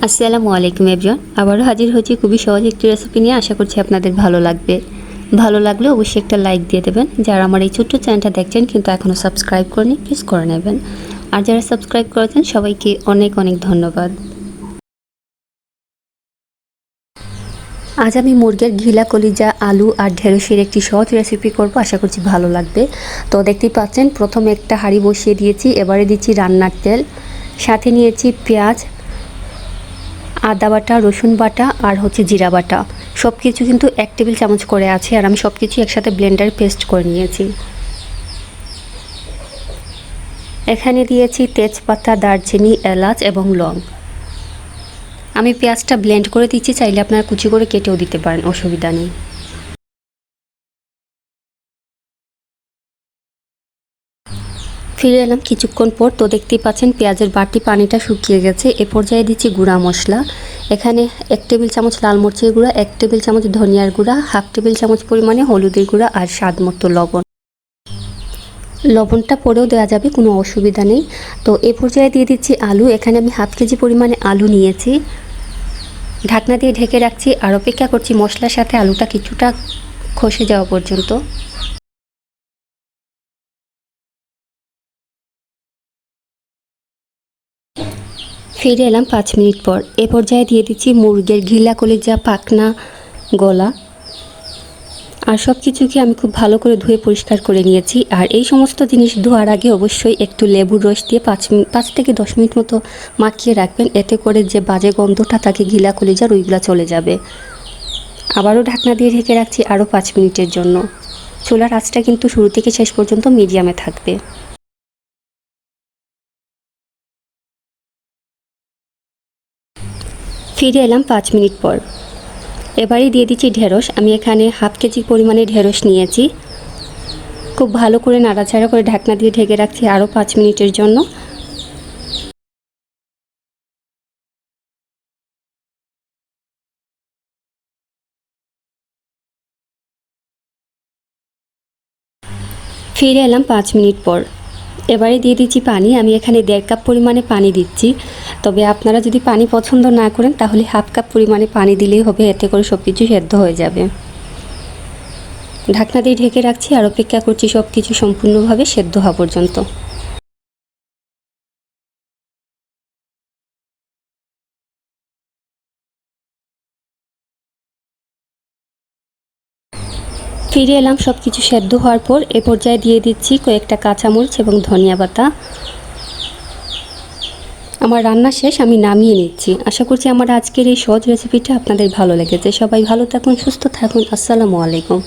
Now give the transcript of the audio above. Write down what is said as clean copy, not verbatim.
আসসালামু আলাইকুম এভরিওয়ান, আবারও হাজির হয়েছি খুবই সহজ একটি রেসিপি নিয়ে। আশা করছি আপনাদের ভালো লাগবে। ভালো লাগলে অবশ্যই একটা লাইক দিয়ে দেবেন। যারা আমার এই ছোট্ট চ্যানেলটা দেখছেন কিন্তু এখনও সাবস্ক্রাইব করেনি, প্লিজ করে নেবেন। আর যারা সাবস্ক্রাইব করেছেন সবাইকে অনেক অনেক ধন্যবাদ। আজ আমি মুরগির ঘিলা কলিজা আলু আর ঢেঁড়সের একটি সহজ রেসিপি করব। আশা করছি ভালো লাগবে। তো দেখতেই পাচ্ছেন, প্রথমে একটা হাঁড়ি বসিয়ে দিয়েছি। এবারে দিচ্ছি রান্নার তেল, সাথে নিয়েছি পেঁয়াজ, আদা বাটা, রসুন বাটা আর জিরা বাটা। সব কিছু কিন্তু 1 টেবিল চামচ করে আছে, আর আমি সব কিছু একসাথে ব্লেন্ডারে পেস্ট করে নিয়েছি। এখানে দিয়েছি তেজপাতা, দারচিনি, এলাচ এবং লং। আমি পেঁয়াজটা ব্লেন্ড করে দিচ্ছি, চাইলে আপনারা কুচি করে কেটেও দিতে পারেন, অসুবিধা নেই। ফিরে এলাম কিছুক্ষণ পর। তো দেখতেই পাচ্ছেন পেঁয়াজের বাটি পানিটা শুকিয়ে গেছে। এ পর্যায়ে দিচ্ছি গুঁড়া মশলা। এখানে 1 টেবিল চামচ লাল মরিচের গুঁড়া, 1 টেবিল চামচ ধনিয়ার গুঁড়া, হাফ টেবিল চামচ পরিমাণে হলুদের গুঁড়া আর স্বাদ মতো লবণ। লবণটা পরেও দেওয়া যাবে, কোনো অসুবিধা নেই। তো এ পর্যায়ে দিয়ে দিচ্ছি আলু। এখানে আমি হাফ কেজি পরিমাণে আলু নিয়েছি। ঢাকনা দিয়ে ঢেকে রাখছি আর অপেক্ষা করছি মশলার সাথে আলুটা কিছুটা খসে যাওয়া পর্যন্ত। ফিরে এলাম 5 মিনিট পর। এ পর্যায়ে দিয়ে দিচ্ছি মুরগির ঘিলা কলিজা, পাখনা, গলা আর সব কিছুকে আমি খুব ভালো করে ধুয়ে পরিষ্কার করে নিয়েছি। আর এই সমস্ত জিনিস ধোয়ার আগে অবশ্যই একটু লেবুর রস দিয়ে 5 থেকে 10 মিনিট মতো মাখিয়ে রাখবেন। এতে করে যে বাজে গন্ধটা থাকে ঘিলা কলিজার, ওইগুলো চলে যাবে। আবারও ঢাকনা দিয়ে ঢেকে রাখছি আরও 5 মিনিটের জন্য। চুলার আঁচটা কিন্তু শুরু থেকে শেষ পর্যন্ত মিডিয়ামে থাকবে। ফিরে এলাম 5 মিনিট পর। এবারে দিয়ে দিচ্ছি ঢেঁড়স। আমি এখানে হাফ কেজি পরিমাণে ঢেঁড়স নিয়েছি। খুব ভালো করে নাড়াচাড়া করে ঢাকনা দিয়ে ঢেকে রাখছি আরও 5 মিনিটের জন্য। ফিরে এলাম 5 মিনিট পর। এবারে দিয়ে দিচ্ছি পানি। আমি এখানে 1.5 কাপ পরিমাণে পানি দিচ্ছি। তবে আপনারা যদি পানি পছন্দ না করেন তাহলে হাফ কাপ পরিমাণে পানি দিলেই হবে, এতে করে সব কিছু সেদ্ধ হয়ে যাবে। ঢাকনা দিয়ে ঢেকে রাখছি আর অপেক্ষা করছি সব কিছু সম্পূর্ণভাবে সেদ্ধ হওয়া পর্যন্ত। ফিরে এলাম সব কিছু সেদ্ধ হওয়ার পর। এ পর্যায়ে দিয়ে দিচ্ছি কয়েকটা কাঁচামরিচ এবং ধনিয়া পাতা। আমার রান্না শেষ, আমি নামিয়ে নিচ্ছি। আশা করছি আমার আজকের এই সহজ রেসিপিটা আপনাদের ভালো লেগেছে। সবাই ভালো থাকুন, সুস্থ থাকুন। আসসালামু আলাইকুম।